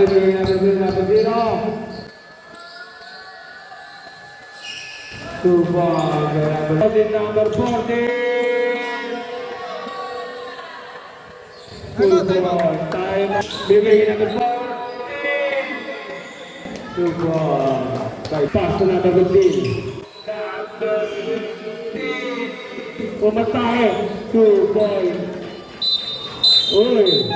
Number 14. Time. Bigay number 14. 2 by pass to number 15. Number 15. Pumatay. 2 points. Uy.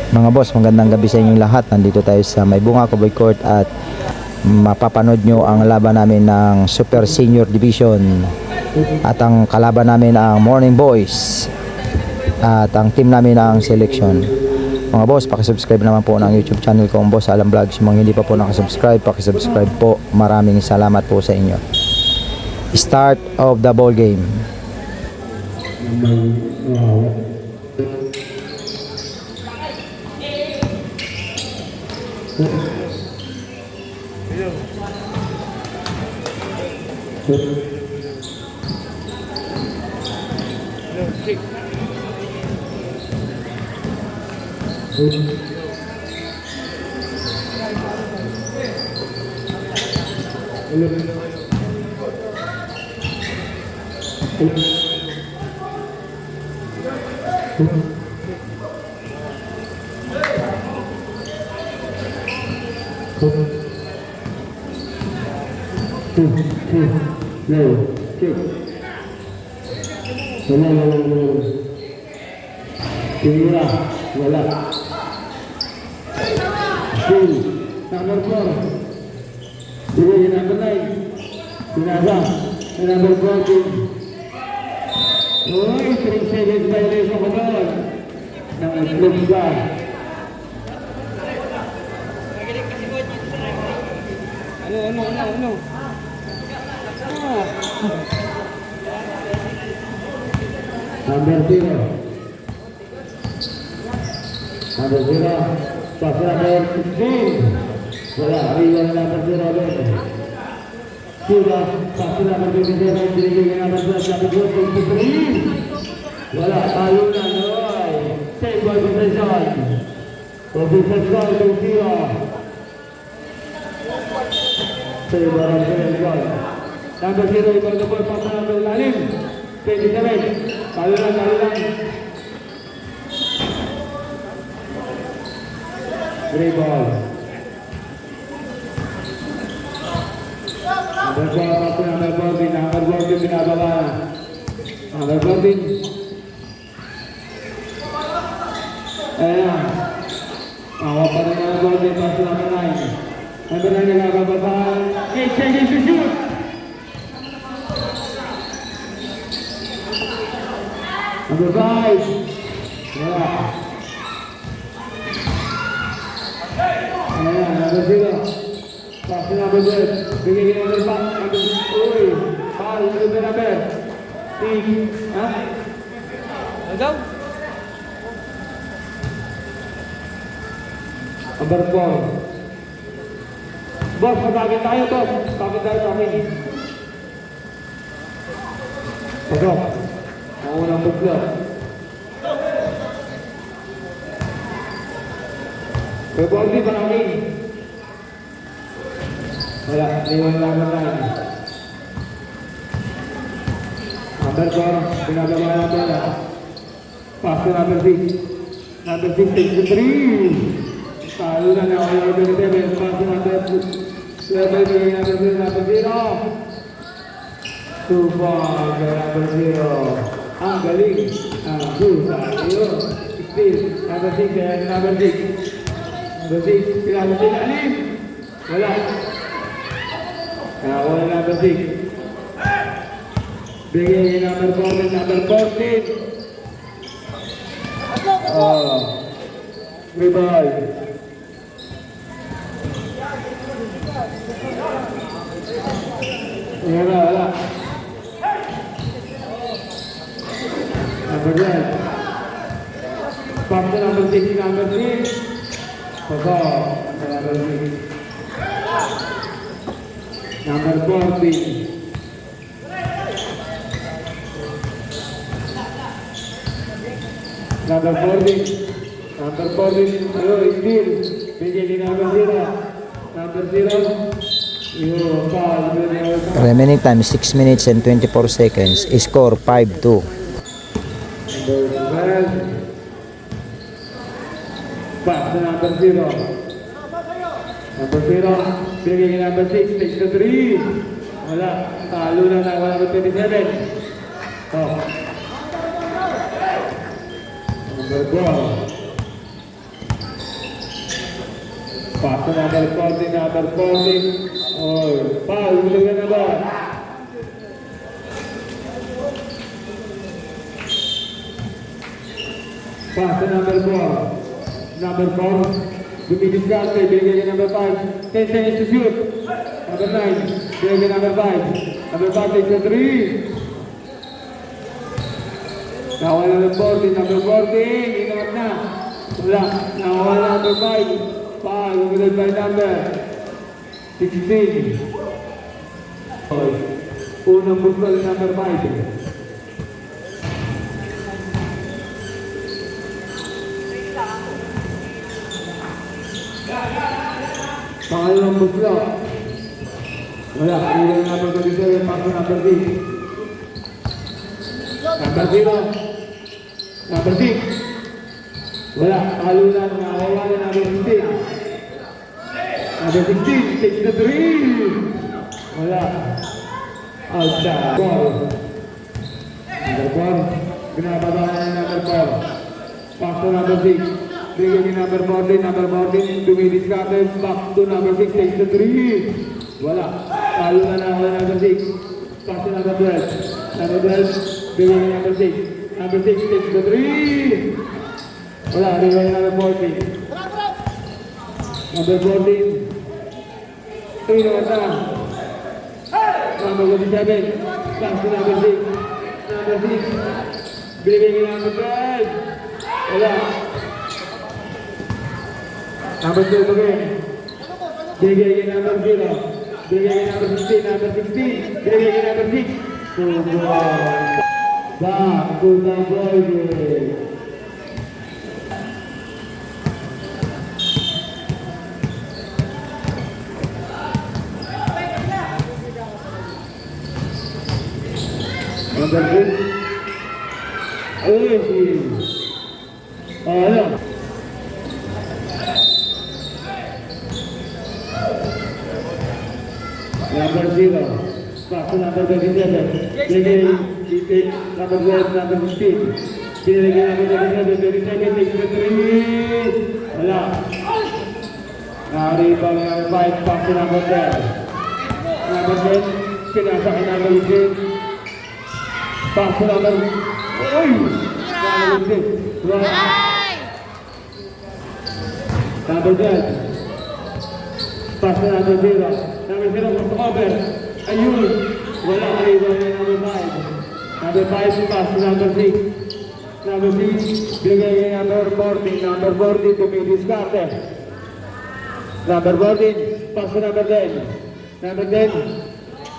Mga boss, magandang gabi sa inyong lahat. Nandito tayo sa May Bunga Cowboy Court at mapapanood nyo ang laban namin ng Super Senior Division. At ang kalaban namin ang Morning Boys. At ang team namin ang Selection. Mga boss, pakisubscribe naman po ng YouTube channel ko, Boss Alam Vlogs. Mga hindi pa po nakasubscribe, pakisubscribe po. Maraming salamat po sa inyo. Start of the ball game. Wala. Number 4. Bigay number 9. Sinasa. Number 14. Uy, 3 seconds violation ko doon. Nang-itlog ka. Ano? Number 0. Number 0. Pass number 16. Wala. Iwan number 0 doon. Sudah. Pass number 27. Dirigay number 23. Wala. Tayo na. Save by possession. Possession goal to 0. Save by possession. Number 0. Ito na po. Pass number 11. 27. Tayo lang. Three ball. Number 14, binababa. Number 14. Ayan. Awa pa rin number 14, pass number 9. Number 9 nagkakababa. 8 seconds to shoot. Number 5. Wala. Ayan, number 0. Pass number 12. Bigay number 5. Uy. Ball, number. Ha? Agaw? Number 4. Boss, magkakit tayo, boss. Magkakit tayo sa akin. Pasok. Ang unang bugla. Bebol di palagi. Wala, iwan lang naman. Number 4, pinagawa natin na. Pass to number 6. Number 6, takes the 3. Talo na na ako yung 27. Pass to number 7, number 0. 2 ball, number 0. Ang galing. Ang good. Ayun. 16, number 6, number 6. Number 6, pinagawa sila. Alim! Wala. Wala number 6. Bigay number 14, number 14. Free ball. Wala. Number 10. Pass to number 6, number 3. Papa, number 6. Number 40. Number 40. Number 40. Ayo, Istil. Bigay ni number 0. Number 0. Yo, foul. Remaining time 6 minutes and 24 seconds. Score 5-2. Number 12. Pass to number 0. Number 0. Bigay ni number 6. Takes the 3. Wala. Talo na na. Wala number 27. Oh. Number 12. Pass to number 40, number 40. Oh, foul, huli na ba? Pass to number 4. Number 4. Dumidiskarte, binigay niya number 5. 10 seconds to shoot. Number 9. Binigay niya number 5. Number 5 takes a 3. Nawala number 40, number 40. Inawat na. Wala. Nawala number 5. Foul, huli by number 16. Unang busol number 5. Pangalawang buslo. Wala, ilang number 27, paso number 6. Number 0. Number 6. Wala, kalunan, nakawa na number 16. Number 16, takes the 3. Wala. Outside. Ball. Number 4. Binababa na number 4. Pass to number 6. Bigay ni number 14. Number 14. Dumidiskarte. Back to number 6. Takes the 3. Wala. Talo na wala number 6. Pass to number 12. Number 12. Bigay ni number 6. Number 6 takes the 3. Wala. Bigay ni number 14. Number 14. Three naman na. Number 27. Pass to number 6. Number 6. Bigay ni number 12. Wala. Number 12 again. Bigay ni number 0. Bigay ni number 16. Number 16. Bigay ni number 6. Back to the ball game. Number 6. Ano? Number 0. Pass to number 27. Bigay number 12, number 15. Binigay number 27, 27, takes the 3. Wala. Nakariba ng 5, pass to number 10. Number 10, pinasa kay number 15. Pass to number... Uy! Number 15. Number 10. Pass to number 0. Number 0 was over. Ayun. Wala kariba ng number 5. Number 5 pass to number 6. Number 6, bigay kay number 14. Number 14, dumidiskarte. Number 14, pass to number 10. Number 10,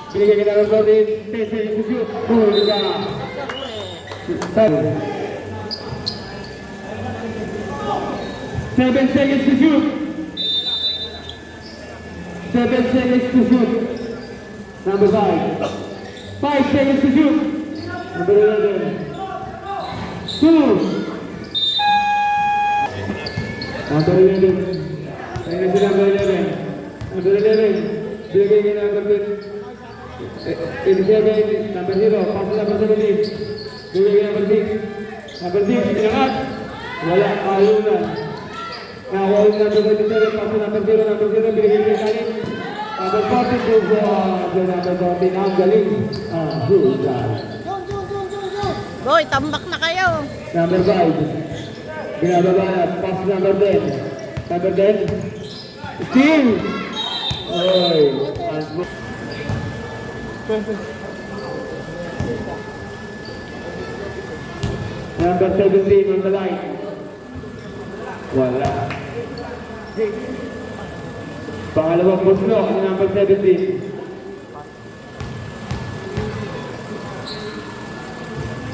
bigay kay number 14. 10 seconds to shoot. Huli ka. 7 seconds to shoot. 7 seconds to shoot. Number 5. 5 seconds to shoot. Number 11. 2. Number 11. Ayun na si number 11. Number 11. Bigay kay number 27. Number 0. Pass to number 17. Bigay kay number 6. Number 6. Inakat. Wala. Ayunan. Now, number 27. Pass to number 0. Number 0. Bigay kay Kalit. Number 40. Number 14. Ang galing. Good job. Boy, tambak na kayo. Number 5. Binababa na. Pass number 10. Number 10. Steal! Oy. Number 17 on the line. Wala. Pangalawang buslo, number 17.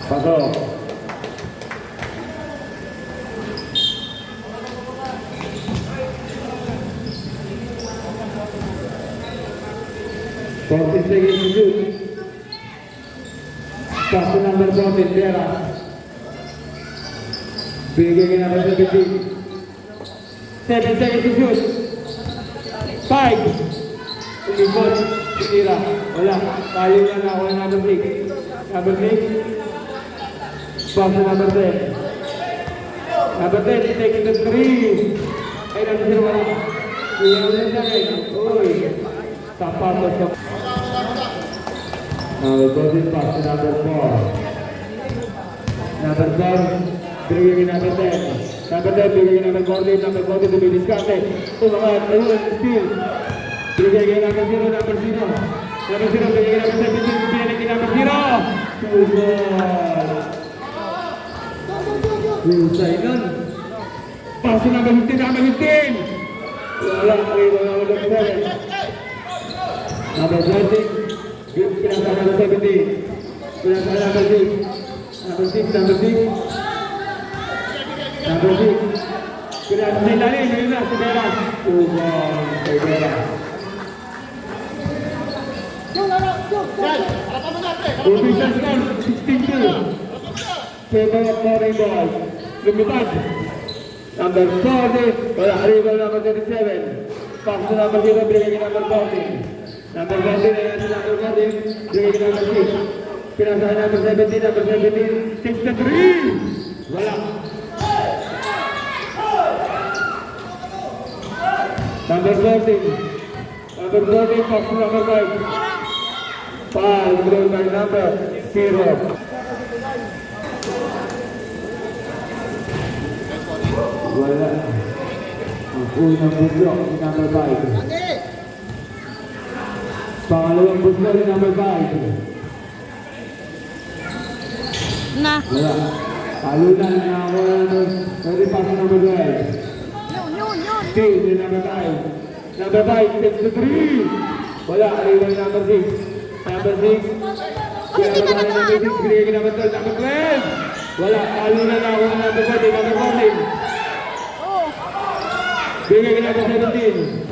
Pasok. Fourteen seconds to shoot. Pass to number 14, Vera. Bigay kay number 17. 7 seconds to shoot. 5. Umikot. Tinira. Wala. Tayo na na ako ng number 6. Number 6. Pass to number 10. Number 10, take it to 3. Ay, number 0 wala. Iyan ulit na rin. Uy. Sapatos ka. Number 14, pass to number 4. Number 4, bigay kay number 10. Number 10, bigay kay number 14. Number 14, dumidiskarte. Umangat, ayun, steal. Bigay kay number 0, number 0. Number 0, bigay kay number 17. Bigay kay number 0. Husay nun. Pass to number 15, number 15. Wala, ayun, number 7. Number 20. Pinasa number 17. Pinasa number 6. Number 6, number 6. Number 6. Pinasa sa ilalim, yun na, si Vera. Kay Vera. Official score, 16-2. Favor of Morning Boys. Lumipad. Number 40. Wala, arrival number 37. Pass to number 0, bigay kay number 14. Number 14, ayan si number 14. Bigay kay number 6. Pinasahan number 17, number 17. 6 to 3. Wala. Number 14. Number 14, pass to number 5. 5, bigay kay number 0. Wala. Ang unang buslo, si number 5. Pangalawang buslo, si number 5. Na. Wala. Talunan na ako ng pwede pass number 12. Yun. Still, si number 5. Number 5, 6 to 3. Wala, arrival number 6. Number 6. Hindi ka Number 6, binigay number 12. Number 12. Wala, talunan na ako ng number 14. Number 14. Oh. Bigay ka number 17.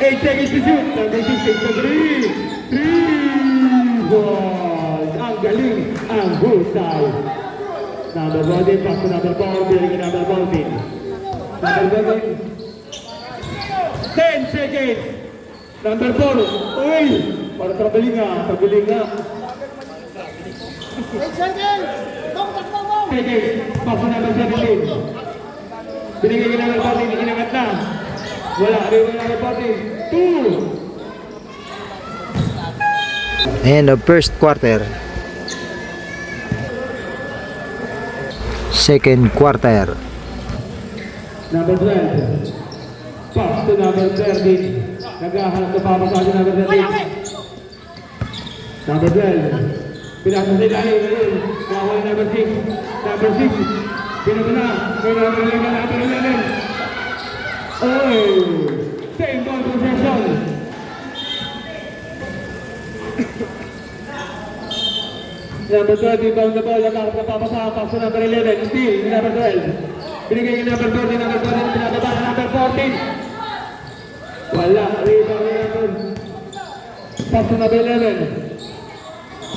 8 seconds to shoot. Number 6, 6 to 3. 3 balls. Ang galing. Ang husay. Number 14, pass to number 4. Bigay ka number 14. Number 14. 10 seconds. Number 4. Uy! Para trabiling nga. Trabiling nga. 8 seconds. Seconds. Pass to number 17. Binigay ka number 14. Inangat na. Wala. Arrival number 14. 2. End of first quarter. Second quarter. Number 12. Pass to number 13. Naghahanap na papasa si number 13. Number 12. Pinasa sa ilalim. Nakawala number 6. Number 6. Pinabala. May number 11. Number 11. Oy! Same ball possession. Number 12. Inbound the ball. Naghahanap na papasa. Pass to number 11. Steal. Number 12. Binigay kay number 14. Number 14. Pinababa na number 14. Wala, rebound na naman. Pass to number 11.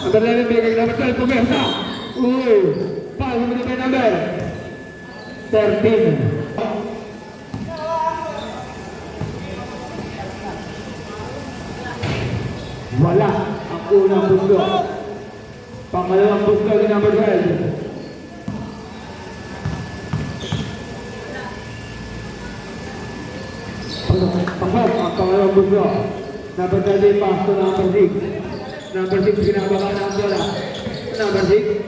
Number 11, bigay kay number 12, pumesa. Uy, pass mo na kay number 13. Wala, ang unang buslo. Pangalawang buslo ni number 12. Pasok ang pangalawang buslo. Number 30, pass to number 6. Number 6, ginababa na ang bola. Number 6.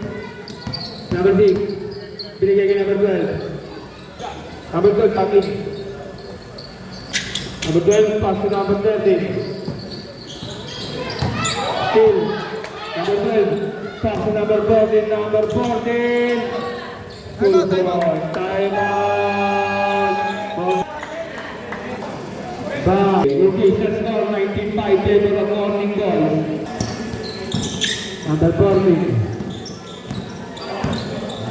Number 6. Binigay kay number 12. Number 12, pangin. Number 12, pass to number 30. Still. Number 12, pass to number 14. Number 14. Good boy. Time out. Location score 19-5 favor of Morning Boys. Number 40.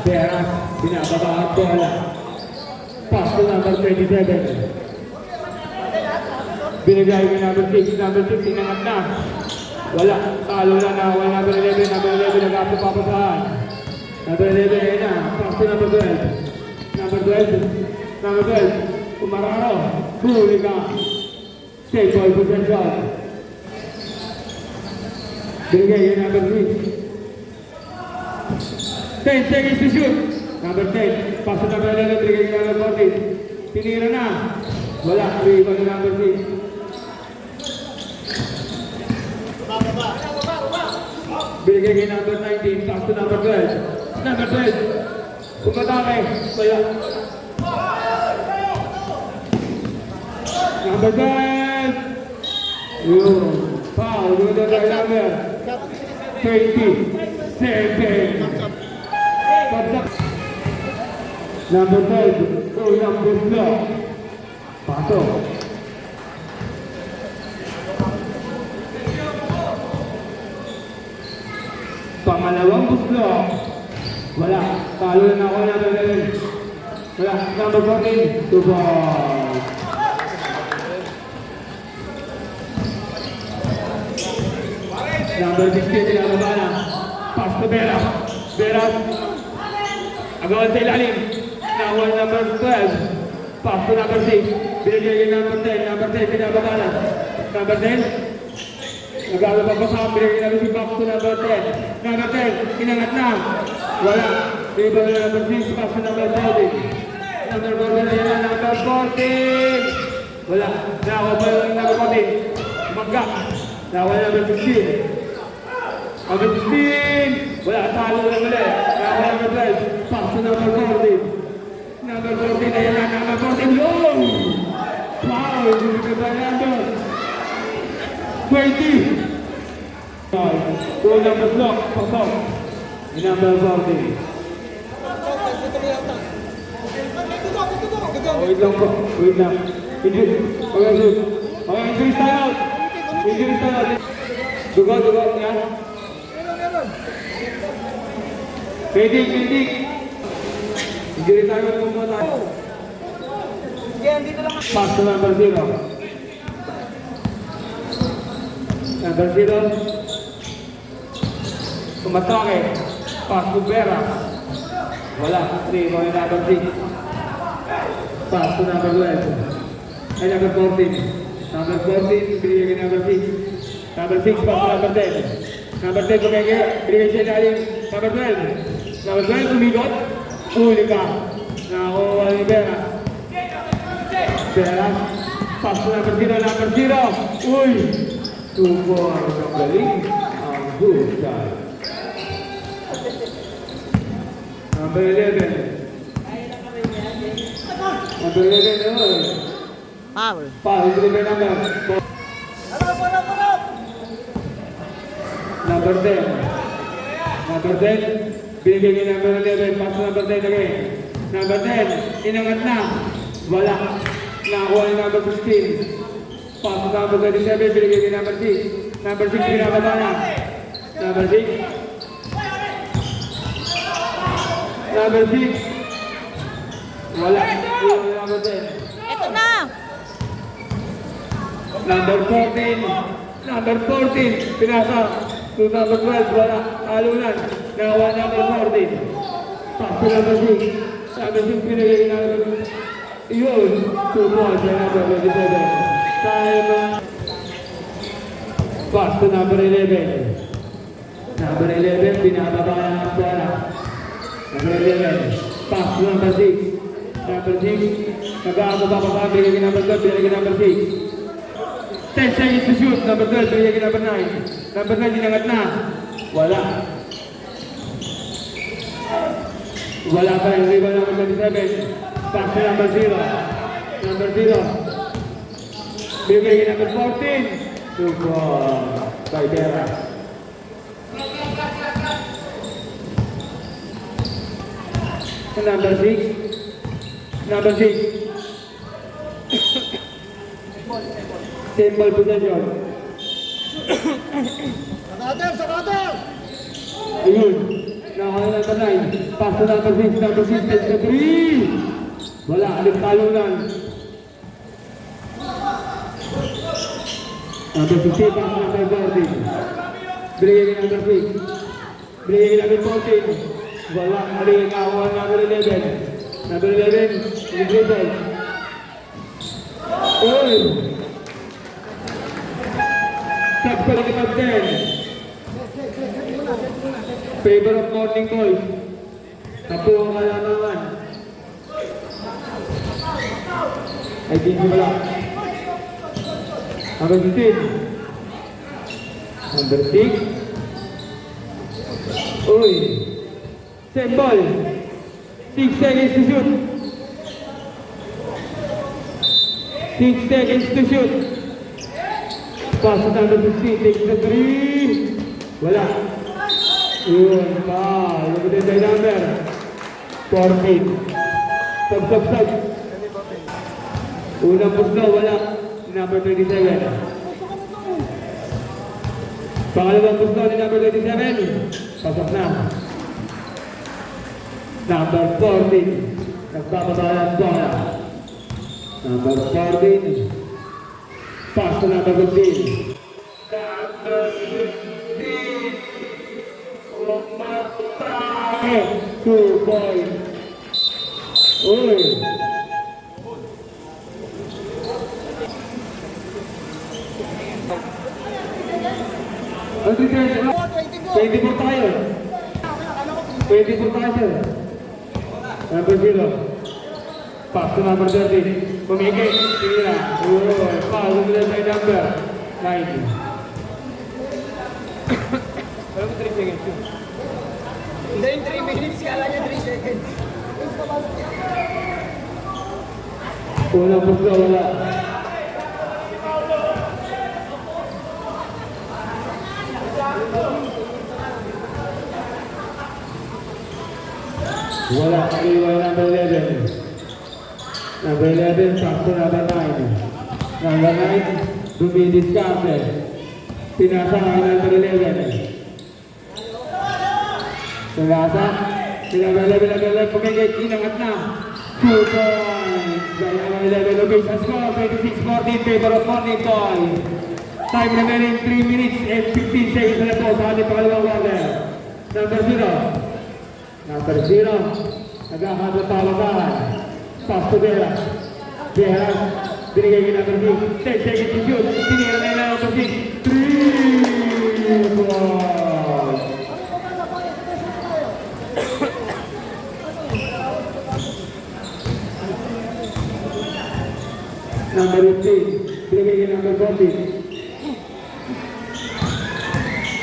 Beras, binababa ang bola. Pass to number 27. Binigay ko number 6. Number 6, inangat na. Wala, talo na na. Wala number 11. Number 11, nag-apapapasahan. Number 11, ayun na. Pass to number 12. Number 12. Number 12. Umararo. Huli ka. Save ball possession. Binigay yung number 3. 10 seconds to shoot. Number 10. Pass to number 11. Binigay yung number 14. Tinira na. Wala. Rebound yung number 6. Binigay kay number 19. Pass to number 12. Number 12. Pumatake. Wala. Number 12. Yun. Foul. Yun na kay number 27. Pagsak. Number 12. Uyang Buslo. Pasok. Pangalawang Buslo. Wala. Talo na ako number 11. Wala. Number 14. 2 balls. Number 16, tinababa na. Pass to Beras. Beras. Agawan sa ilalim. Nakuha number 12. Pass to number 6. Binigay kay number 10. Number 10, tinababa na. Number 10. Nag-aalala pa sa binigay number 6. Back to number 10. Number 10, inangat na. Wala. Rebound na number 6. Pass to number 14. Number 14 na yan. Number 14. Wala. Nakuha pa yung number 14. Magka. Nakuha number 15. Number 16! Wala, talo lang ulit. Number 12. Pass to number 14. Number 14, ayan na, number 14. Long! Foul! Hindi ka ba number 20. Two number block. Pasok. Number 14. Wait lang po. Wait lang. Injury. Okay, good. Okay, injury style out. Injury style out. Dugo. Yan. Feeding. Injury time mo muna tayo. Pass to number 0. Number 0. Tumatake. Pass to Beras. Wala. 3 mo yung number 6. Pass to number 12. Ay, number 14. Number 14, binigay kay number 6. Number 6, pass to number 10. Number 10, binigay siya ilalim. Number 12. Number 12, kumikot. Uli ka. Nakuha ni Beras. Beras. Pass to number 0. Number 0. Uy! 2 points ang galing. Ang husay. Number 11. Number 11, oh. Foul. Foul, ito rin number. Number 10. Number 10. Binigay kay number 11. Pass to number 10 again. Number 10. Inangat na. Wala. Nakuha ni number 15. Pass to number 37. Binigay kay number 6. Number 6 binababa na. Number 6. Number 6. Wala. Number 10. Ito na. Number 14. Number 14. Pinasa. To number 12. Wala. Alunan. Nakuha number 14. Pass to number 6. Number 6 pinagay number 6. Yun. 2 points sa number 27. Time. Pass to number 11. Number 11. Binababa ang bola. Number 11. Pass to number 6. Number 6. Nag-aababa pa sa binigay number 12. Binigay number 6. 10 seconds to shoot. Number 12, binigay number 9. Number 9, dinangat na. Wala. Wala pa rin. Rebound number 27. Pass to number 0. Number 0. Binigay number 14. 2 points by Beras. Number 6. Number 6. Simple possession. Ayun. Nakakuha na number 9. Pass to number 6. Number 6 takes the 3. Wala. Aling talunan. Number 15. Pass to number 14. Binigay kay number 6. Binigay kay number 14. Wala. Aling nakakuha number 11. Number 11. Dribble. Uy! Step ko lang number 10. Favor of morning boys. Tapo ang kalamangan. Ay, di ko wala. Number 15. Number 6. Uy. Same ball. 6 seconds to shoot. 6 seconds to shoot. Pass to number 15. Takes the 3. Wala. Yun, foul. Look at the number. 14. Sub. Unang pusto, wala. Number 27. Pangalawang pusto ni number 27. Pasok na. Number 14. Nagbababa ng bola. Number 14. Pass to number 15. Number 15. Umatake. 2 points. Uy. Ang 24 tayo. 24 tayo, sir. Number 0. Pass to number 13. Pumigay. Tira. Pass to the number 9. Alam mo 3 seconds yun. Hindi yung 3 minutes, kala niya 3 seconds. Unang pusto, wala. Wala. Iwan number 11. Number 11, pass to number 9. Number 9, dumidiscarte. Pinasa ang number 11. Pinasa. Number 11, pumigay, inangat na. 2 points. Dahil number 11, Lubis. Ang score, 26-14, favor of Morning Boys. Time remaining 3 minutes and 15 seconds na po sa ating pangalawang quarter. Number 0. Number 0. Naghahanap tawagan. Pass to Vera. Vera. Binigay kay number 6. 10 seconds to shoot. Tinira na yung number 6. 3 points. Number 15. Binigay kay number 14.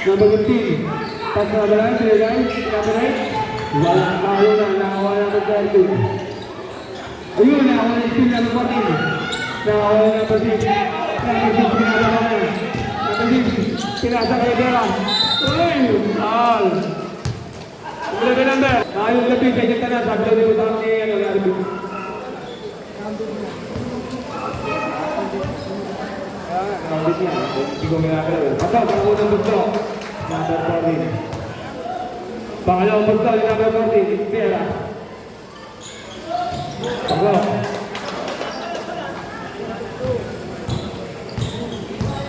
Number 15. Pass na ba lang? Binigay. Number 8. Wala. Nakawa na. Nakawa na number 14. Ayun, nakawa na yung steal number 14. Nakawa na number 6. Number 6, pinasa na. Number 6, pinasa kay Vera. Uy! Foul! Number number. Ayun, lapit. Kaya ka na. Sabi na yung utang ni Arby. Nakabit niya. Hindi ko minakala. Ito, pangunang gusto. Number 14. Pangalawang gusto ni number 14. Vera. Paglo.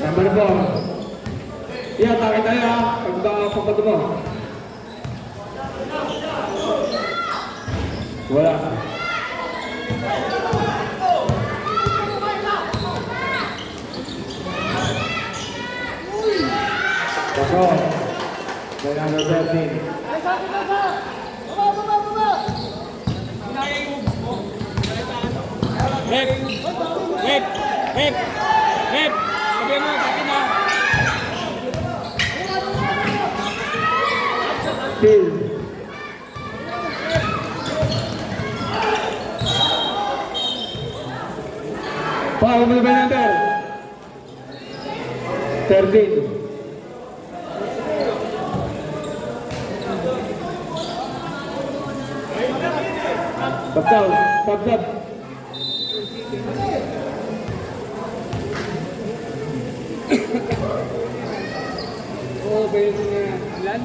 Number 4. Iya, takit tayo ha. Pagpato mo. Wala. Paglo. By number 13. Hep! Sabi mo, kasi na. Steal. Paano mo ba number? 13. Pagkaw, pagkab. Oo, penalty na yan. Ilan?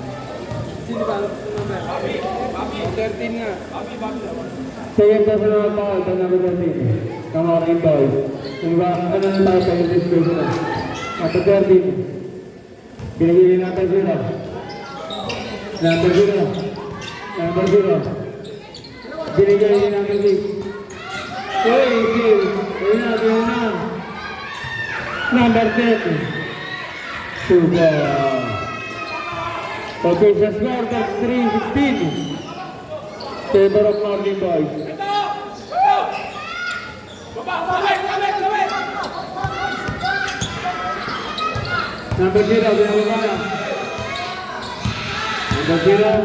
Sino ba? Number? 13 nga. Second personal foul, the number 13. Kamarin boys. Diba, ano na tayo sa English version na? Number 13. Binigay natin 0. Number 0. Number 0. Binigay number 6. Uy, Phil. Ayun na. Number 10. Super. Okay, sa score, that's 3-16. Favor of Martin Boys. Number 0, binababa. Number 0.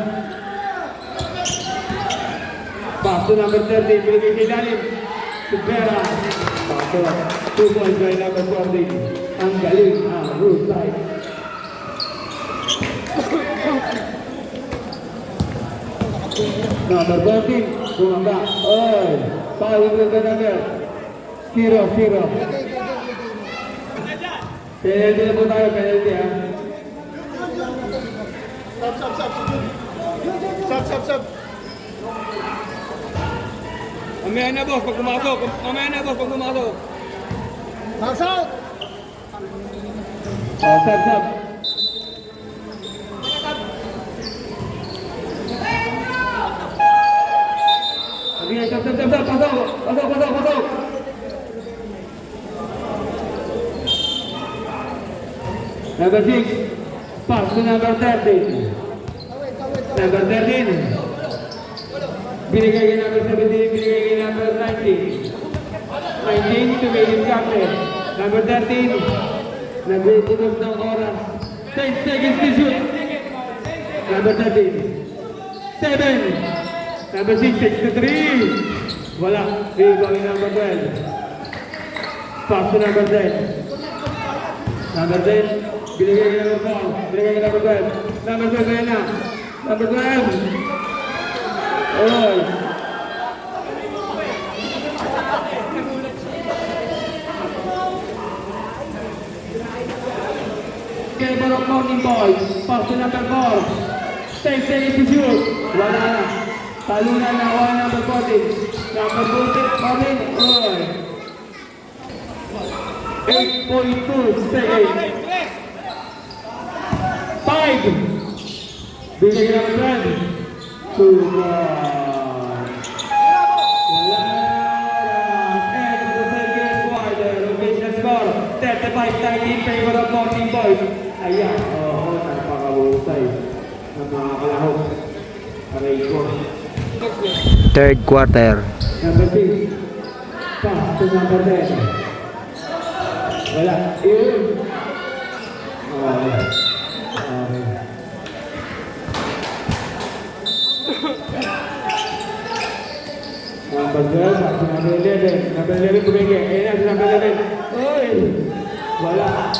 Pass to number 30, binigay kay Dalim. Supera. Pass to 2 points by number 40. Ang galing ang Root side. Number 14, bumaba. Oy, foul with the number. 0-0. Penalty na po tayo, penalty ha. Stop. Mamaya na boss, pag pumasok. Pass out! Oh, stop. Okay, stop. Pasok. Number 6, pass to number 13. Number 13. Binigay kay number 17, binigay kay number 19. 19 to be discarded. Number 13, nag-utunog ng oras. 10 seconds to shoot. Number 13. 7. Number 6, 6 to 3. Wala. Rebound number 12. Pass to number 10. Number 10. Binigay kay number 4. Binigay kay number 12. Number 12 na yan na. Number 12. Oy. Favor of Morning Boys. Pass to number 4. 10 seconds to shoot. Wala na. Talunan na number 14. Number 14 pa rin. Oy. 8.2 seconds. 5. Bigay ng friend. 2 wala. End of the second quarter. Rotation score. 35-19 favor of Morning Boys. Ayan. Oo, napakahusay ng mga kalahok. Aray ko. Third quarter. Number 6. Pass to number 10. Wala. Yun. Okay. Number 12, pass to number 11. Number 11 bumigay. Ayan na, number 11. Uy! Wala.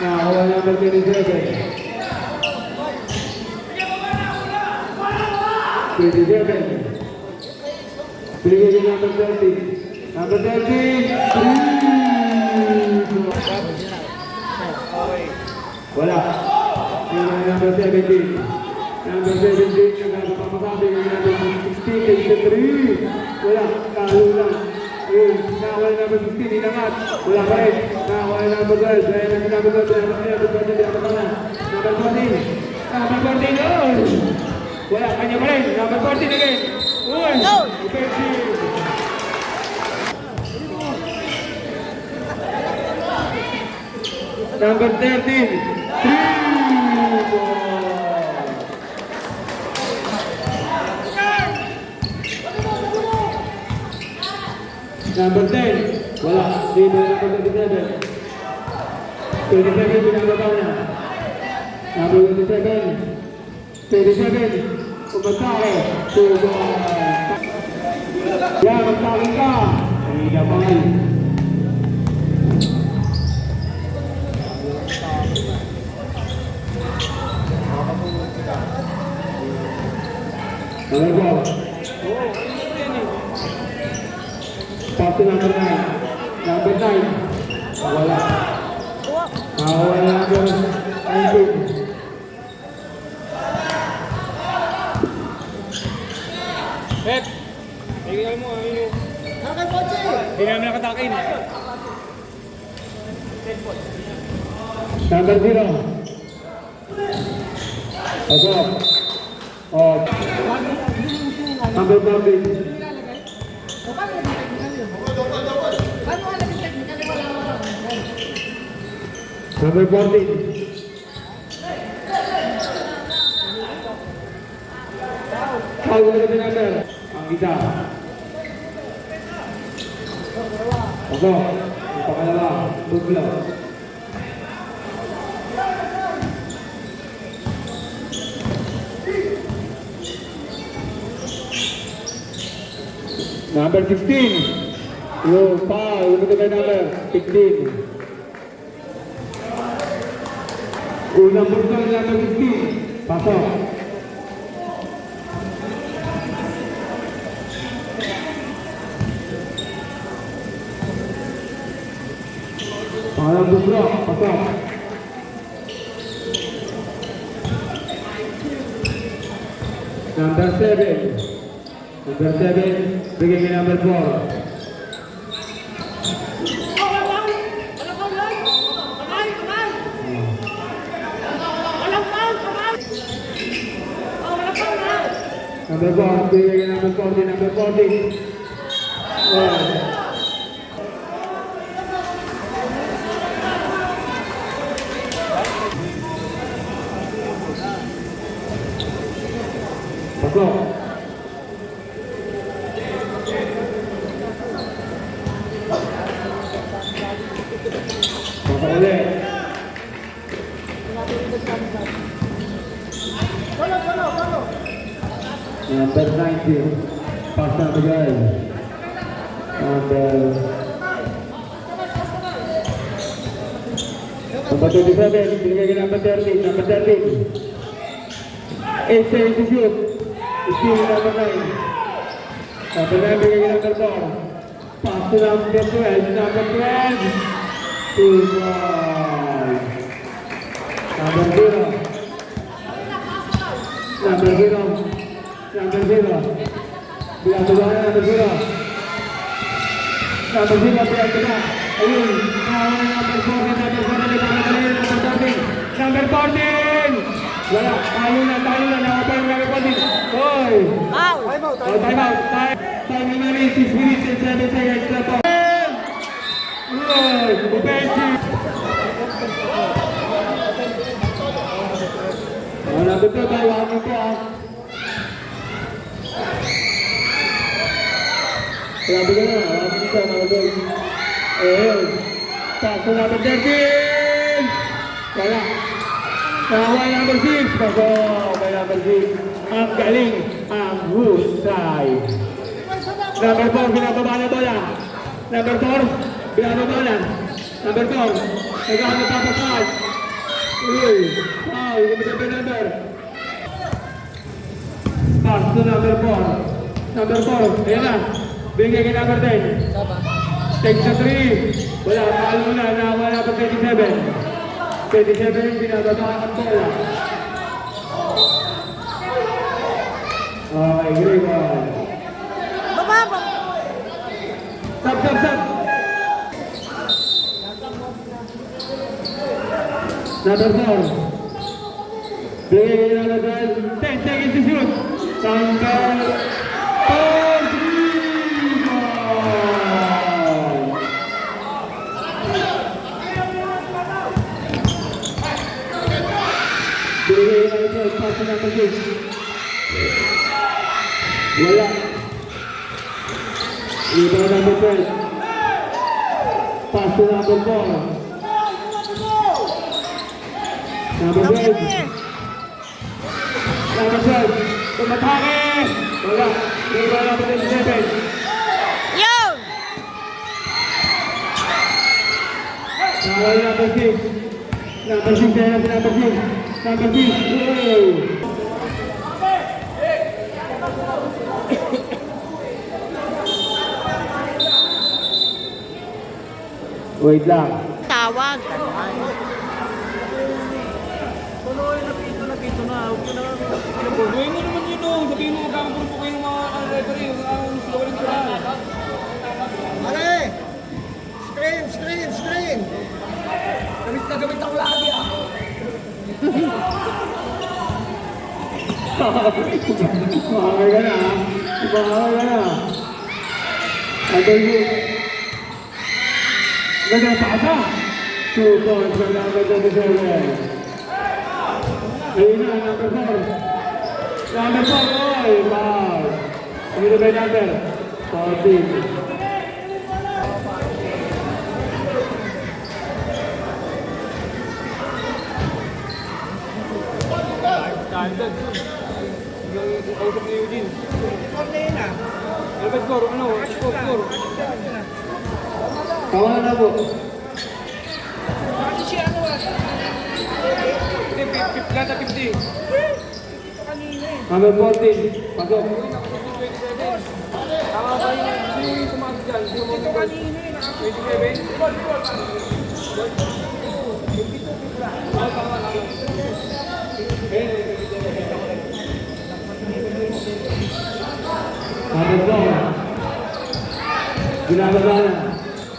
Nakakuha number 27. 27. Binigay yung number 30. Number 30. Wala. Yung number 17. Number 17. Yung napapamasabi yung number 16. Kay 3. Wala. Talo lang. Ayun. Nakakuha yung number 16. Inangat. Wala pa rin. Nakakuha yung number 12. Dahil yung number 12. Number 14. Number 14. Oh! Wala, kanya pa rin. Number 14 again. Uy! Offensive. Number 13. 3. Number 10. Wala. Dito number 27. 27 pinagbabaw niya. Number 27. 27. Umatake. Yan, magtake ka. Ay, naman. Ano ba? Pass to number 9. Number 9. Wala. Nakawala na number 19. Pep! Tingnan mo, ano yun? Nakakay kotse! Hindi namin nakatakin. Number 0. Pasok. Oh. Number 14. Number 14. Foul na kami number. Ang isa. Pasok. Ang pangalawa. Tuglo. Number 16. Yo, foul. Ano ba number? 16. Unang punta ng number 16. Pasok. Pangalang busro. Pasok. Number 7. Number 7. Bigay kay number 4. Number 4, bigay kay number 40, number 40. Pasok. Pasok ulit. Number 90, pass na bigay. Number 27, binigay kay number 30, number 30. 8 seconds to shoot. Still number 9. Number 9, binigay kay number 4. Pass to number 12, number 12. 2 ball. Number 0. Number 0. Number 0. Bilang kedua number 0. Number 0 bilang kedua. Ayun. Number 14. Number 14. Wala. Tayo na. Nakapa yung number 14. Hoy. Foul. Time out. Time remaining 6 minutes and 7 seconds. Good. Offensive. Number 2 tayo. Hangin ko Kaya bigyan na, wala siya mga doon. Paso number 13! Wala. Nahawa number 6. Paso kay number 6. Ang galing, ang husay. Number 4, binababa na bola. Number 4, binababa na. Number 4, nag-ano tapos. Uy, wow, gumita pa number. Paso number 4. Number 4, ayan na. Bigay kay number 10. Take sa 3. Wala, paalo na. Nawala pa 27. 27, binababa ang bola. Okay, great one. Baba. Stop. Number 4. Bigay kay number 10. 10 seconds to shoot. Number 4. Bigay ng ito, pass na number 6. Wala. Iba number 12. Pass to number 4. Number 12. Number 12. Tumatake! Wala. Iba number 27. Yun. Nawala number 6. Number 6 na number 6. Number 6. Wait lang. Tawag. Gawin mo naman yun, oh. Sabihin mo magkakampuro po kayo ng mga referee. Slow-rin sila. Pare! Screen! Gamit na gamit ako lagi ah! Makakay ka na, ha? Makakay ka na. Idol mo. Ganda pasa. 2 points for number 27. Ayun na, number 4. Number 4, oy, foul. Ano ba yung number? 14. Dahil doon. Yung kausap ni Eugene. Ano ba score? Ano? Score. Tawa na po. Gata 50. Number 14. Pasok. Tama ba yung hindi tumakas dyan? Ito kanina eh. 27? Number 4. Ginagawa na.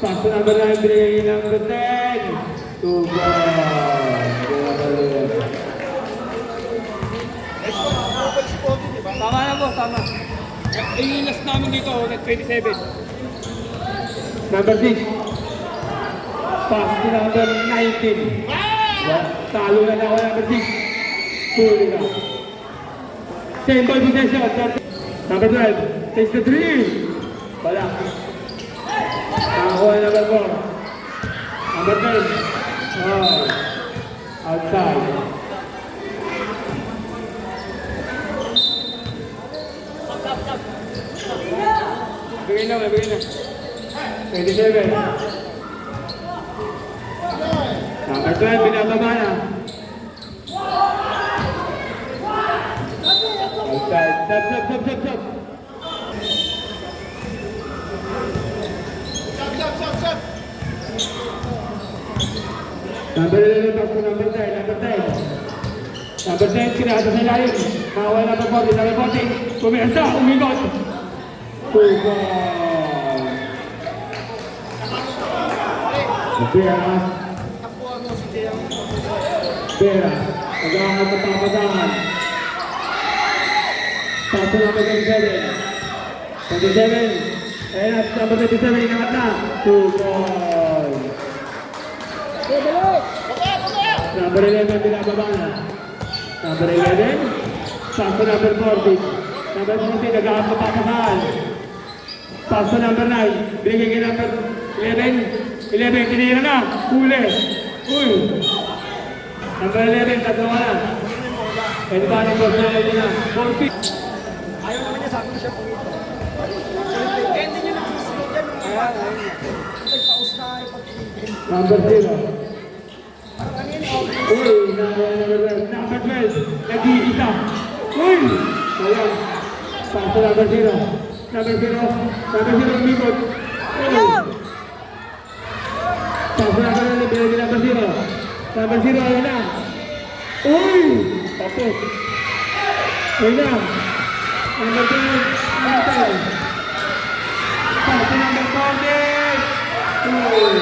Pass number 9, binigay number 10. 2 points. Tama na po, tama. Yung last namin dito, net 27. Number 6. Pass to number 19. Talo na ako number 6. Huli na. Same ball possession. Number 12. Takes the 3. Wala. Nakakuha number 4. Number 10. Oh. Outside. Bigay na. 27. Number 12, binababa na. Outside. Stop. Number 11, back to number 10. Number 10, kinahata sa lalim. Mawala number 40. Number 40, pumirasa, umigot. 2 points. Pera. Nag-aangat na papasahan. Paso number 27. 27. Ayan at number 27, inangat na. 2 points. Number 11, binababa na. Number 11. Paso number 40. Number 40, nag-aangat na papasahan. Paso number 9. Binigay kay number 11. 11, tinira na. Huli. Uy. Number 11, tatlawa na. Pwede ba ng boss na ito na? 40. Ayaw naman niya, sabi ko siya pumito. Eh, hindi niya nagsusunod yan. Nagpaus na yung pagpipin. Number 0. Parang ano yun, okay. Uy, number 12. Nag-iisa. Uy! Ayan. Paso number 0. Number 0, umikot. Yun! Paso number 0, binigay number 0. Number 0, ayun na. Uy! Tapos. Ayun na. Number 2, number 10. Paso number 40. Uy!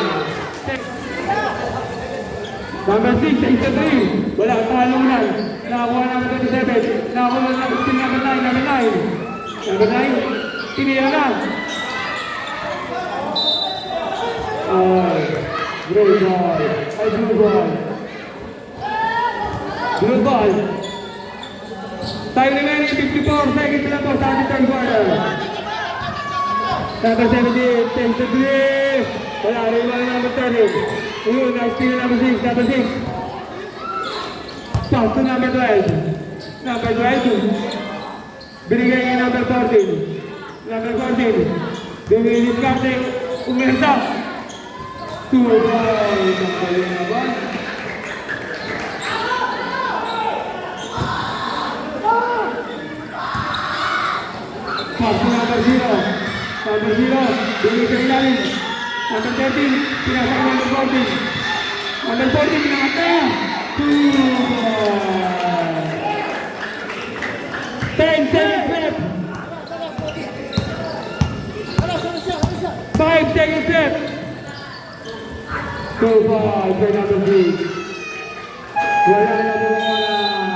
Number 6, 83. Wala, talunan. Nakakuha number 27. Nakakuha number 9, number 9. Number 9, tinira na. Great ball. Ay, blue ball. Blue ball. Time remaining 54 seconds lang po sa ating third quarter. Number 78, takes the three. Wala, rebound number 30. Ayun, nice steal number 6, number 6. Pass to number 12. Number 12. Binigay niya number 14. Number 14. Dumilis captain. Umersa. 2 balls. Ang galing na ba? Pass to number 0. Number 0. Binigay sa ilalim. Number 13. Pinasa ka number 14. Number 14. Pinakata. 2 balls. seconds left. 2-5 kay number 6. Wala na bumawalan.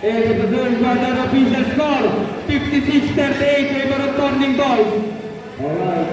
And the third quarter official score, 56-38 favor of Turning Boys. Alright.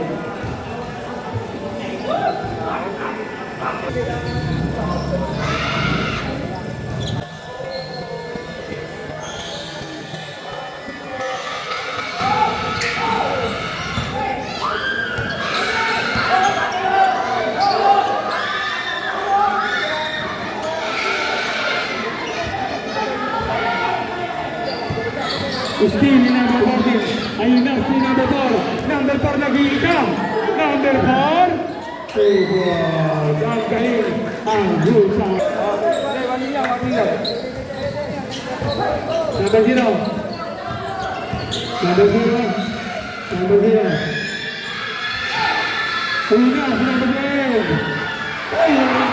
Still in number 14. Ayun na si number 4. Number 4 nag-iikam. Number 4. Ang galing. Ang husa. Hindi, warning lang, warning lang. Number 0. Number 0. Number 0. Ayun na si number 12. Ayun na.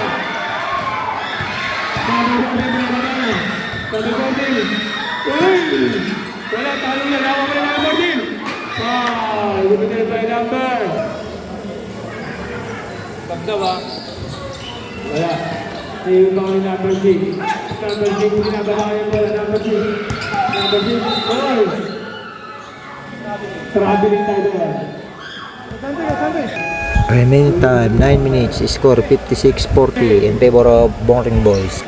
Number 14. Number 14. Uy! Wala, talo na. Nawa mo na number 14. Limited by number. Tagda ba? Wala. Ayun pa ni number 6. Number 6, pinabalayan mo na number 6. Number 6. Oy! Traveling tayo doon. Remaining time 9 minutes, score 56-40 in favor of Bongring Boys.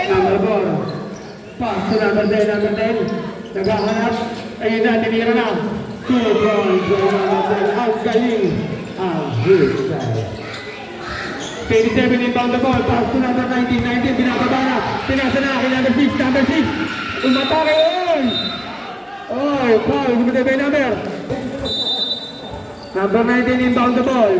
Number 4. Pass to number 10, number 10. Naghahanap. Ayun na, tinira na. 2 points by number 10. Ang galing. Ang husay. 37 inbound the ball. Pass to number 19. 19, binababa na. Pinasa na kay number 6. Number 6. Umatake. Oy! Oy, foul. Limited by number. Number 19 inbound the ball.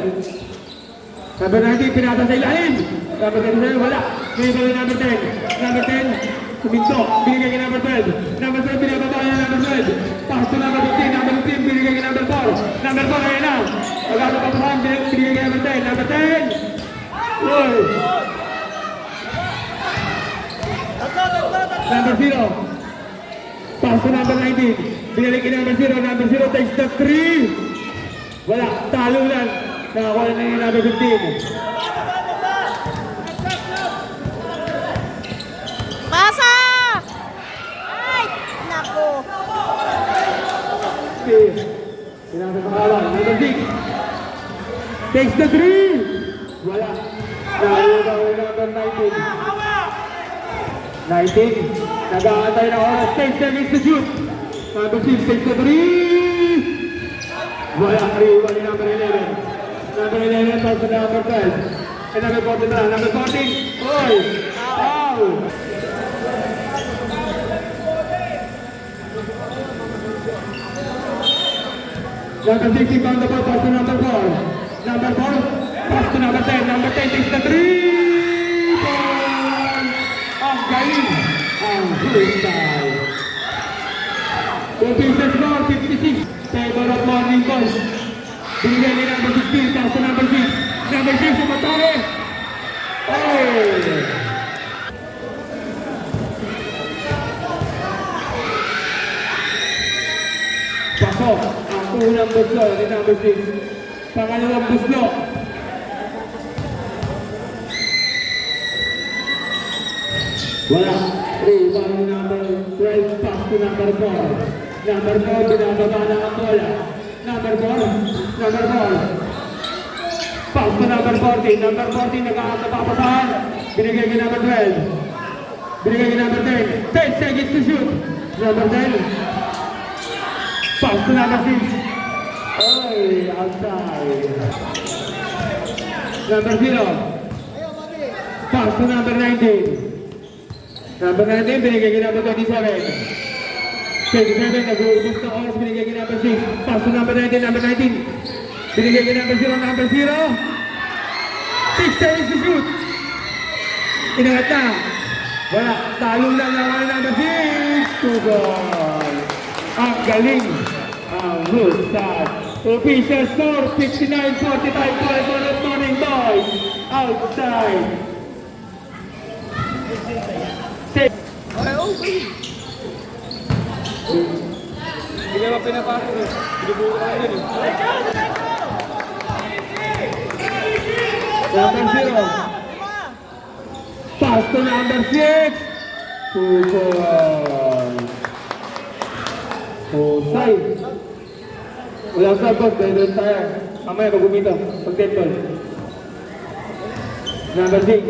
Number 19, pinasa sa ilalim. Number 10, wala. May ball number 10. Number 10. Suminto, binigay kay number 12. Number 12, binababa niya number 12. Pass to number 15, number 15, binigay kay number 4. Number 4, ayun na. Pagkakapapahan, binigay kay number 10. Number 10! Uy! Number 0. Pass to number 19. Binigay kay number 0. Number 0 takes the 3. Wala, talo lang. Nakakuha na yung number 15. Pasa! Ay! Naku! Pinasa sa kawan. Number 6. Takes the 3. Wala. Nakakuha na yung number 19. 19. Nag-aantay na oras. 10 seconds to shoot. Number 6 takes the 3. Wala. Riwa ni number 11. Number 11 pass to number 12. And number 14 na. Number 14. Oy! Foul! Number 6 inbound the ball. Pass to number 4. Number 4. Pass to number 10. Number 10 takes the 3. Ang galing. Ang husay. Official score 56. Favor of Morning Boys. Binigay ni number 16. Pass to number 6. Number 6 umatake. Hey! Pasok ang unang buslo ni number 6. Pangalawang buslo. Wala. Rebound ni number 12. Pass to number 4. Number 4, binababa na ang bola. Number 4. Number 4. Pass to number 14. Number 14, nag-aatapapasahan. Binigay kay number 12. Binigay kay number 10. 10 seconds to shoot. Number 10. Pass to number 6. Oy, outside. Number 0. Pass to number 19. Number 19, binigay kay number 27. 27, nag-uubos na oras, binigay kay number 6. Pass to number 19, number 19. Binigay kay number 0, number 0. 6 seconds to shoot. Inangat na. Wala, talo lang naman number 6. 2 goal. Ang galing. Ang husay. Official score, 59-45 for the Morning Boys. Outside. pinapasok eh. Binubuo ka lang yun eh. Number 0. Pass to number 6. 2 points. Husay. Walang sabot, dahil tayo. Mamaya magumito. Pag-dead ball. Number 6.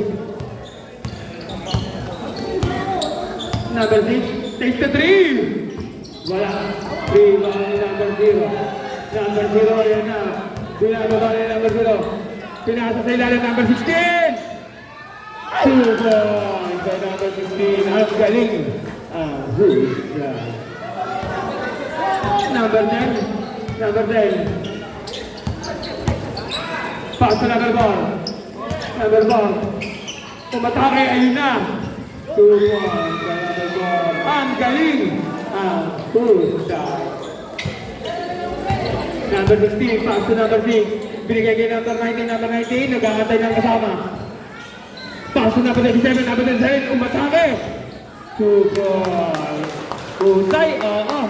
Number 6. Takes the 3. Wala. 3 ba ni number 0. Number 0, yan na. Binababa ni number 0. Pinasa sa ilalim number 16. 2 points by number 16. Ang galing. Husay. Number 10. Number 10. Pass to number 4. Number 4. Umatake, ayun na. 2 points by number 4. Ang galing. Husay. Number 16. Pass to number 6. Binigay kay number 19. Number 19. Nag-aantay ng kasama. Pass to number 37. Number 37. Umatake. 2 points. Husay. Oo.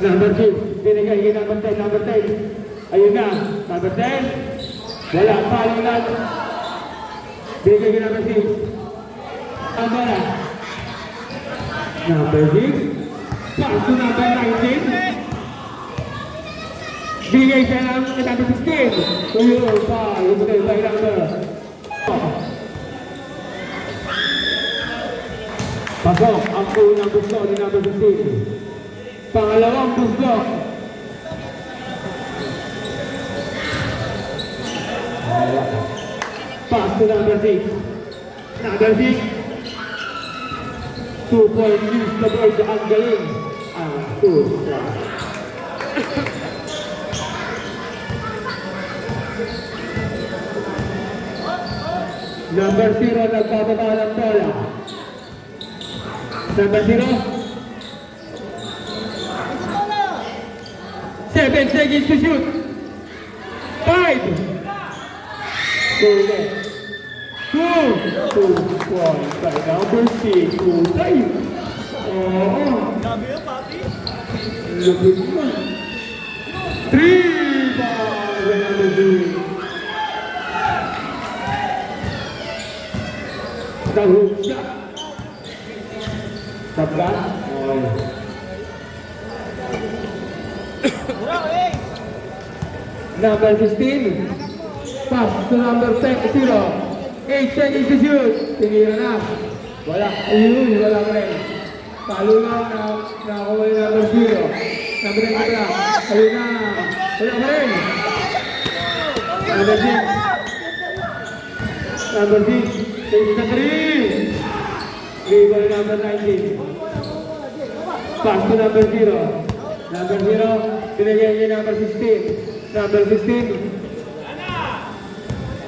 Number 2, binigay kay number 10, number 10. Ayun na, number 10. Wala, follow lang. Binigay kay number 6. Ang bala. Number 6. Pass to number 19. Binigay kay number 16. Tuyul, follow to by number. Pasok, ang unang gusto ni number 16. Pangalawang gusto. Pass to number 6. Number 6. 2 points use the board. Ang galing. Husay. Number 0 nagpapaba ng bola. Number 0. 7 seconds to shoot. 5. 2 left. 2 points by number 6. Husay. Oo. Grabe yun, papi. Lupit mo. 3 points by number 6. Hook shot. Sabgat. Number 16. Pass to number 0. 8 seconds to shoot. Tinira na. Wala. Ayun, wala pa rin. Talo lang na nakakuha yung number 0. Number 9 pala. Ayun na. Wala pa rin. Number 6. Number 6. Takes the 3. Dribble number 19. Pass to number 0. Number 0. Binigyan niya number 16. Number 16.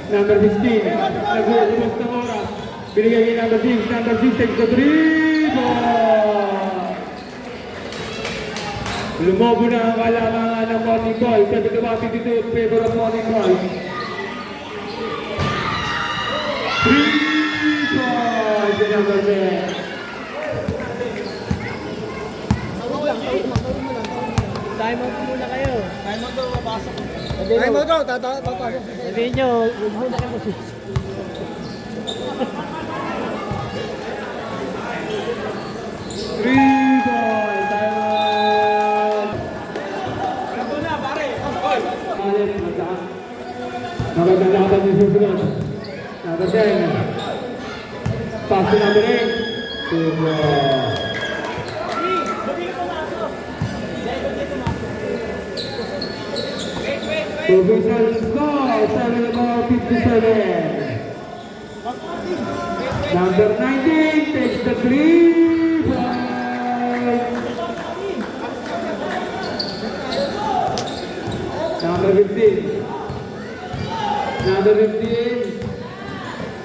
Number 16. Nag-uubos ng oras. Binigyan niya number 6. Number 6 takes the 3 ball. Lumobo na ang kalamangan ng morning call. 7-52 in favor of morning call. 3 balls in number 10. Time out muna kayo. Time out daw, mapasok. Time out daw, tatapasok. Sabihin nyo, huwag muna kayo mag- Three ball, time out. Ito na, pare. Pasok. Alit, magandang yung susunod. Number 10. Pass to number 8. Two ball. Provincial score, 7-57. Number 19 takes the 3 points. Number 15. Number 15.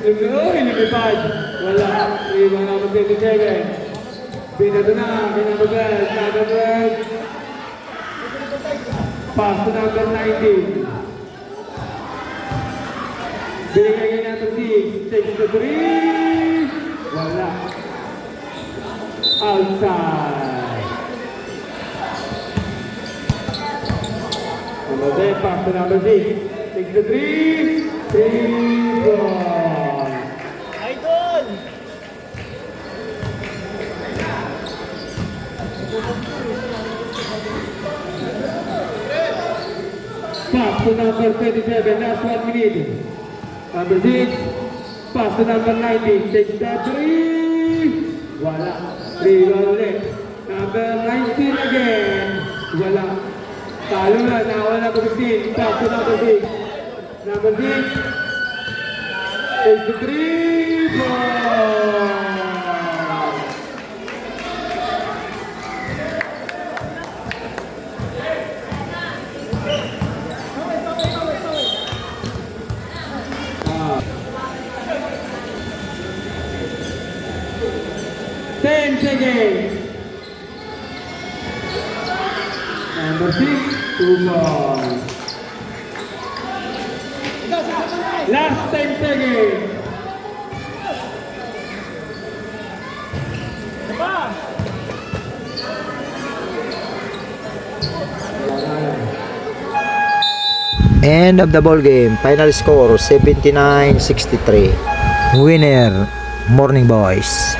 Lumipad. Wala. Iwan number 27. Binato na. Binabagal. Number 12. Pass to number 19. Binigay kay number 6. Takes the 3. Wala. outside. Number 10, pass to number 6. Takes the 3. 3 ball. Idol! Pass to number 27, last 1 minute. Number 6, pass to number 19, takes the 3. Wala. 3 ball ulit. Number 19 again. Wala. Talo na, nawala number 15, pass to number 6. Number 6, takes the 3 ball. Ten seconds. Number 6, 2 balls. Last 10 seconds. End of the ball game. Final score 79-63. Winner, Morning Boys.